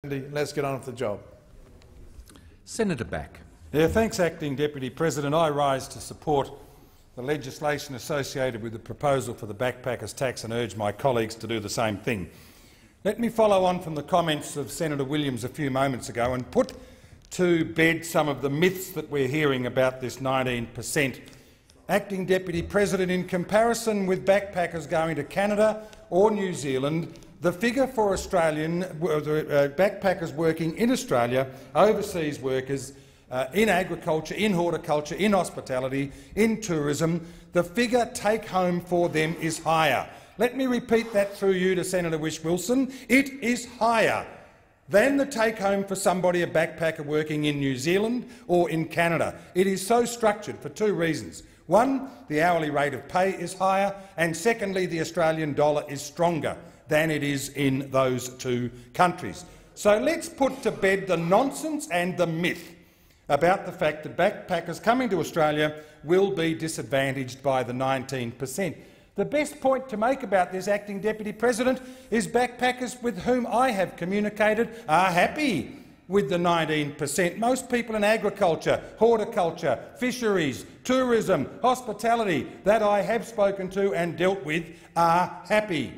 Let's get on with the job. Senator Back. Yeah, thanks, Acting Deputy President. I rise to support the legislation associated with the proposal for the backpackers tax and urge my colleagues to do the same thing. Let me follow on from the comments of Senator Williams a few moments ago and put to bed some of the myths that we're hearing about this 19%. Acting Deputy President, in comparison with backpackers going to Canada or New Zealand, the figure for Australian backpackers working in Australia, overseas workers in agriculture, in horticulture, in hospitality, in tourism, the figure take-home for them is higher. Let me repeat that through you to Senator Whish-Wilson. It is higher than the take-home for somebody, a backpacker working in New Zealand or in Canada. It is so structured for two reasons. One, the hourly rate of pay is higher, and secondly, the Australian dollar is stronger than it is in those two countries. So let's put to bed the nonsense and the myth about the fact that backpackers coming to Australia will be disadvantaged by the 19%. The best point to make about this, Acting Deputy President, is backpackers with whom I have communicated are happy with the 19%. Most people in agriculture, horticulture, fisheries, tourism, hospitality that I have spoken to and dealt with are happy.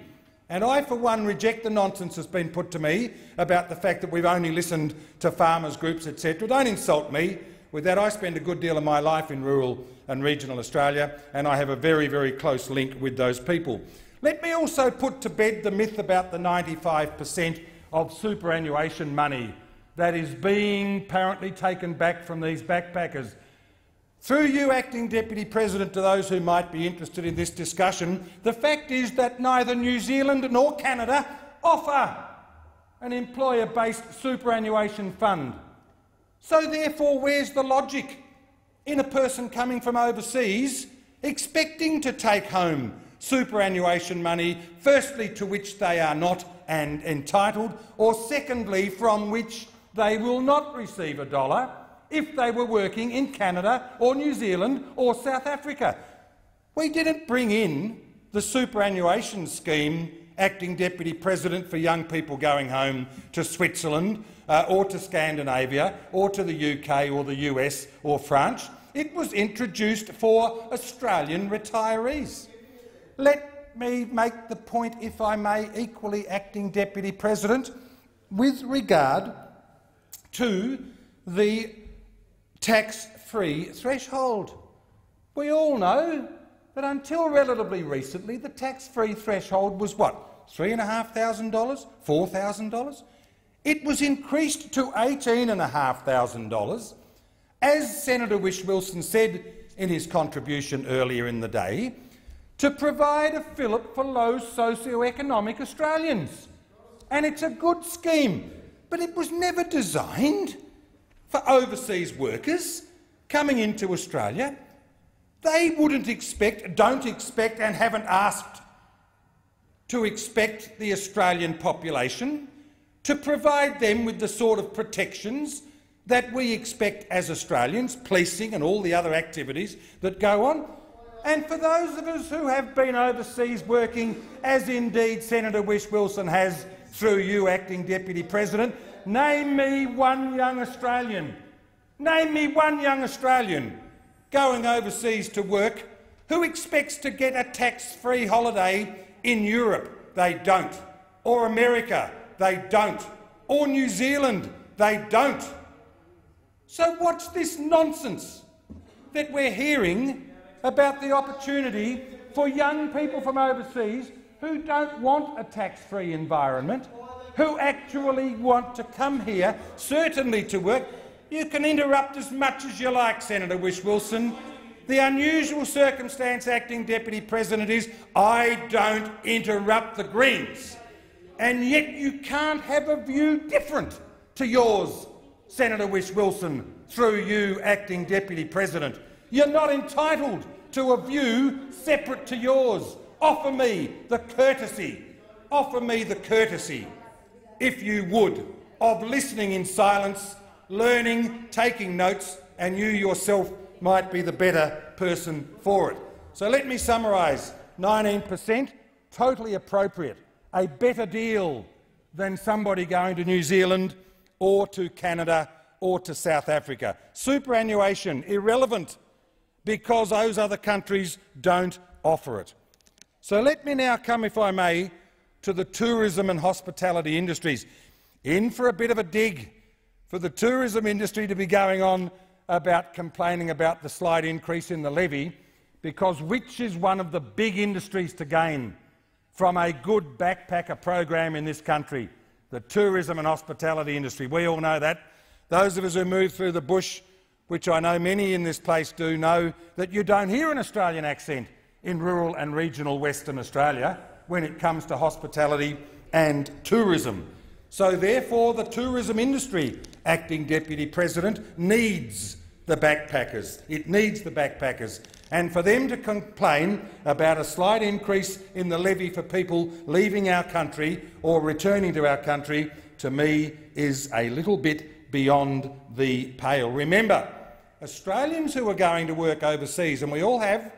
And I, for one, reject the nonsense that's been put to me about the fact that we've only listened to farmers' groups, etc. Don't insult me with that. I spend a good deal of my life in rural and regional Australia, and I have a very, very close link with those people. Let me also put to bed the myth about the 95% of superannuation money that is being apparently taken back from these backpackers. Through you, Acting Deputy President, to those who might be interested in this discussion, the fact is that neither New Zealand nor Canada offer an employer-based superannuation fund. So therefore, where's the logic in a person coming from overseas expecting to take home superannuation money, firstly to which they are not entitled, or secondly from which they will not receive a dollar if they were working in Canada or New Zealand or South Africa? We didn't bring in the superannuation scheme, Acting Deputy President, for young people going home to Switzerland or to Scandinavia or to the UK or the US or France. It was introduced for Australian retirees. Let me make the point, if I may, equally, Acting Deputy President, with regard to the tax-free threshold. We all know that until relatively recently the tax-free threshold was what? $3,500? $4,000? It was increased to $18,500, as Senator Whish-Wilson said in his contribution earlier in the day, to provide a fillip for low socio-economic Australians. And it's a good scheme, but it was never designed for overseas workers coming into Australia. They wouldn't expect, don't expect and haven't asked to expect the Australian population to provide them with the sort of protections that we expect as Australians, policing and all the other activities that go on. And for those of us who have been overseas working, as indeed Senator Whish-Wilson has through you, Acting Deputy President, name me one young Australian going overseas to work who expects to get a tax-free holiday in Europe. They don't. Or America. They don't. Or New Zealand. They don't. So what's this nonsense that we're hearing about the opportunity for young people from overseas who don't want a tax-free environment, who actually want to come here, certainly to work? You can interrupt as much as you like, Senator Whish-Wilson. The unusual circumstance, Acting Deputy President, is I don't interrupt the Greens. And yet you can't have a view different to yours, Senator Whish-Wilson, through you, Acting Deputy President. You're not entitled to a view separate to yours. Offer me the courtesy, if you would, of listening in silence, learning, taking notes, and you yourself might be the better person for it. So let me summarise. 19%, totally appropriate. A better deal than somebody going to New Zealand or to Canada or to South Africa. Superannuation, irrelevant, because those other countries don't offer it. So let me now come, if I may, to the tourism and hospitality industries. In for a bit of a dig for the tourism industry to be going on about complaining about the slight increase in the levy, because which is one of the big industries to gain from a good backpacker program in this country? The tourism and hospitality industry. We all know that. Those of us who move through the bush, which I know many in this place do, know that you don't hear an Australian accent in rural and regional Western Australia when it comes to hospitality and tourism. So therefore the tourism industry, Acting Deputy President, needs the backpackers. It needs the backpackers. And for them to complain about a slight increase in the levy for people leaving our country or returning to our country, to me, is a little bit beyond the pale. Remember, Australians who are going to work overseas, and we all have,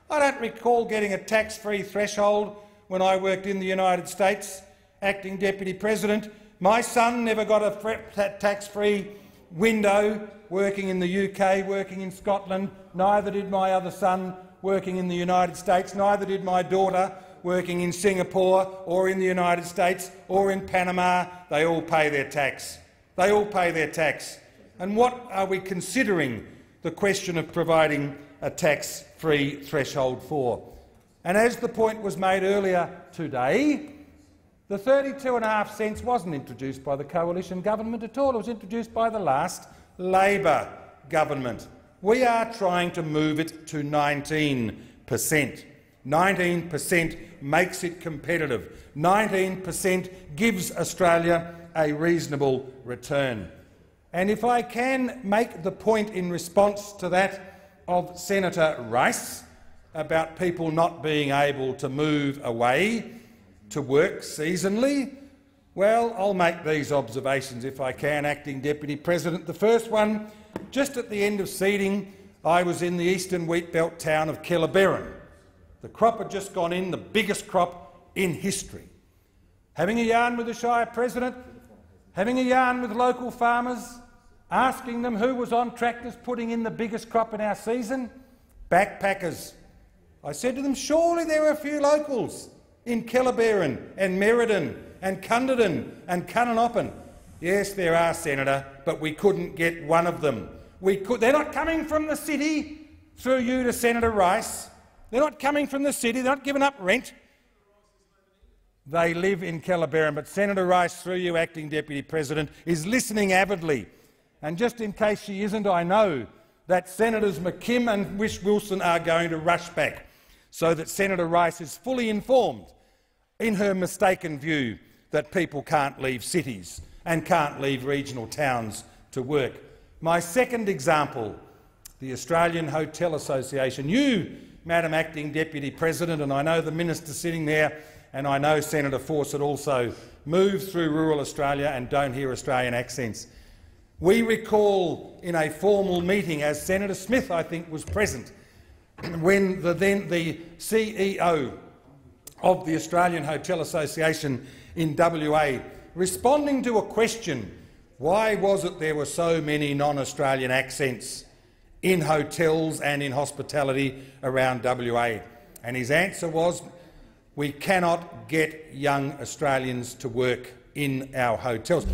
I don't recall getting a tax-free threshold when I worked in the United States, Acting Deputy President. My son never got a tax-free window working in the UK, working in Scotland. Neither did my other son working in the United States. Neither did my daughter working in Singapore or in the United States or in Panama. They all pay their tax. They all pay their tax. And what are we considering the question of providing a tax-free threshold for? And as the point was made earlier today, the 32.5 cents wasn't introduced by the coalition government at all. It was introduced by the last Labor government. We are trying to move it to 19%. 19% makes it competitive. 19% gives Australia a reasonable return. And if I can make the point in response to that of Senator Rice about people not being able to move away to work seasonally, well, I'll make these observations if I can, Acting Deputy President. The first one, just at the end of seeding, I was in the eastern wheat belt town of Kellabarron. The crop had just gone in, the biggest crop in history. Having a yarn with the Shire President, having a yarn with local farmers, asking them who was on tractors putting in the biggest crop in our season. Backpackers. I said to them, surely there were a few locals in Kellabarron and Merredin and Cunderdin and Cunnanoppin. Yes, there are, Senator, but we couldn't get one of them. They're not coming from the city, through you to Senator Rice. They're not coming from the city. They're not giving up rent. They live in Kellabarron, but Senator Rice, through you, Acting Deputy President, is listening avidly. And just in case she isn't, I know that Senators McKim and Whish-Wilson are going to rush back so that Senator Rice is fully informed in her mistaken view that people can't leave cities and can't leave regional towns to work. My second example, the Australian Hotel Association. You, Madam Acting Deputy President, and I know the Minister sitting there, and I know Senator Fawcett also, move through rural Australia and don't hear Australian accents. We recall in a formal meeting, as Senator Smith, I think, was present, when the CEO of the Australian Hotel Association in WA, responding to a question, why was it there were so many non-Australian accents in hotels and in hospitality around WA? And his answer was, we cannot get young Australians to work in our hotels.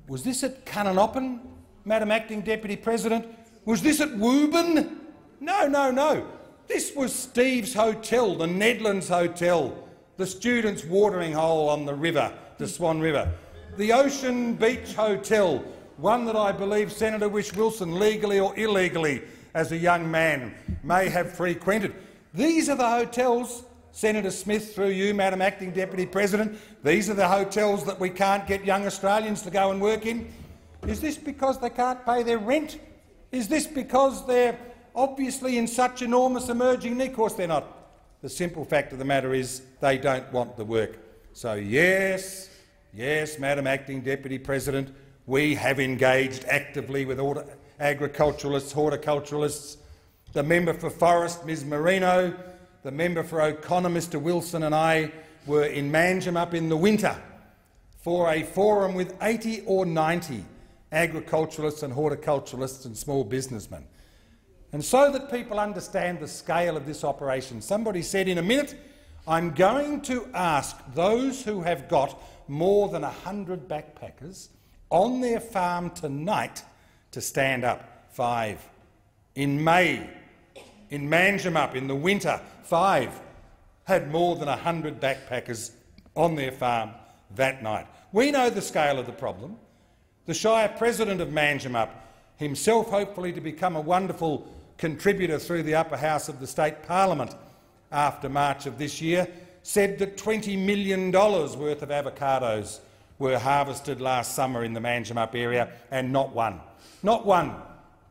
Was this at Cunnanoppin, Madam Acting Deputy President? Was this at Woburn? No, no, no. This was Steve's Hotel, the Nedlands Hotel, the students' watering hole on the river, the Swan River. The Ocean Beach Hotel, one that I believe Senator Whish-Wilson, legally or illegally, as a young man, may have frequented. These are the hotels, Senator Smith, through you, Madam Acting Deputy President, these are the hotels that we can't get young Australians to go and work in. Is this because they can't pay their rent? Is this because they're obviously in such enormous emerging need? Of course they're not. The simple fact of the matter is they don't want the work. So yes, yes, Madam Acting Deputy President, we have engaged actively with agriculturalists, horticulturalists, the member for Forest, Ms Marino, the member for O'Connor, Mr Wilson, and I were in Manjum up in the winter for a forum with 80 or 90 agriculturalists and horticulturalists and small businessmen. And so that people understand the scale of this operation, somebody said, in a minute, I'm going to ask those who have got more than 100 backpackers on their farm tonight to stand up. 5. In May, in Manjimup, in the winter, 5 had more than 100 backpackers on their farm that night. We know the scale of the problem. The Shire President of Manjimup, himself hopefully to become a wonderful contributor through the upper house of the State Parliament after March of this year, said that $20 million worth of avocados were harvested last summer in the Manjimup area, and not one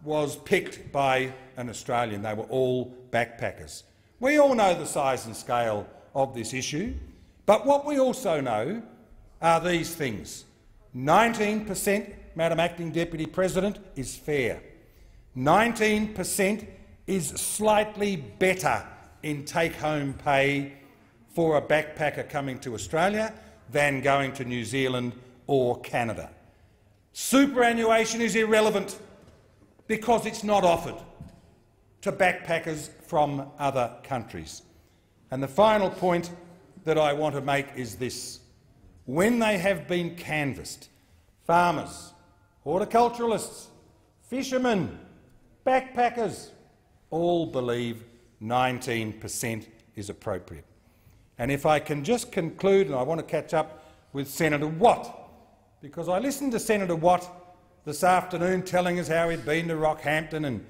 was picked by an Australian. They were all backpackers. We all know the size and scale of this issue, but what we also know are these things. 19%, Madam Acting Deputy President, is fair. 19% is slightly better in take-home pay for a backpacker coming to Australia than going to New Zealand or Canada. Superannuation is irrelevant because it's not offered to backpackers from other countries. And the final point that I want to make is this. When they have been canvassed, farmers, horticulturalists, fishermen, backpackers all believe 19% is appropriate. And if I can just conclude, and I want to catch up with Senator Watt, because I listened to Senator Watt this afternoon telling us how he'd been to Rockhampton and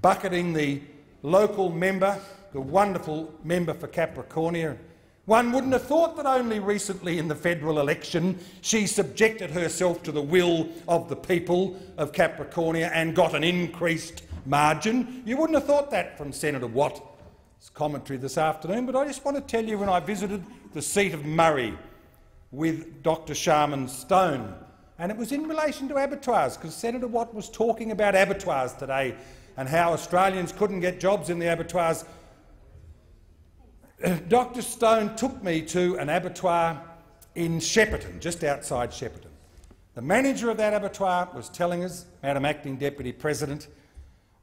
bucketing the local member, the wonderful member for Capricornia. One wouldn't have thought that only recently in the federal election she subjected herself to the will of the people of Capricornia and got an increased margin. You wouldn't have thought that from Senator Watt's commentary this afternoon, but I just want to tell you, when I visited the seat of Murray with Dr Sharman Stone, and it was in relation to abattoirs, because Senator Watt was talking about abattoirs today and how Australians couldn't get jobs in the abattoirs. Dr Stone took me to an abattoir in Shepparton, just outside Shepparton. The manager of that abattoir was telling us, Madam Acting Deputy President,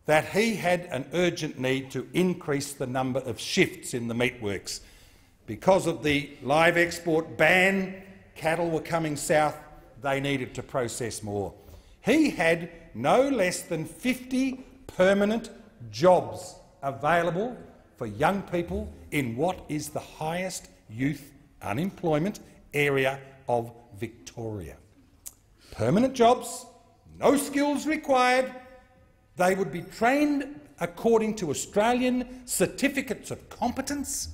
that he had an urgent need to increase the number of shifts in the meatworks. Because of the live export ban, cattle were coming south, they needed to process more. He had no less than 50 permanent jobs available for young people in what is the highest youth unemployment area of Victoria. Permanent jobs, no skills required. They would be trained according to Australian certificates of competence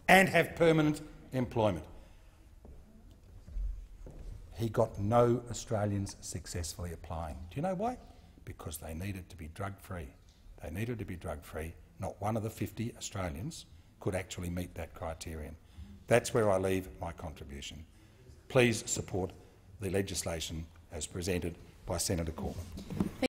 and have permanent employment. He got no Australians successfully applying. Do you know why? Because they needed to be drug-free. They needed to be drug-free. Not one of the 50 Australians could actually meet that criterion. That's where I leave my contribution. Please support the legislation as presented by Senator Cormann.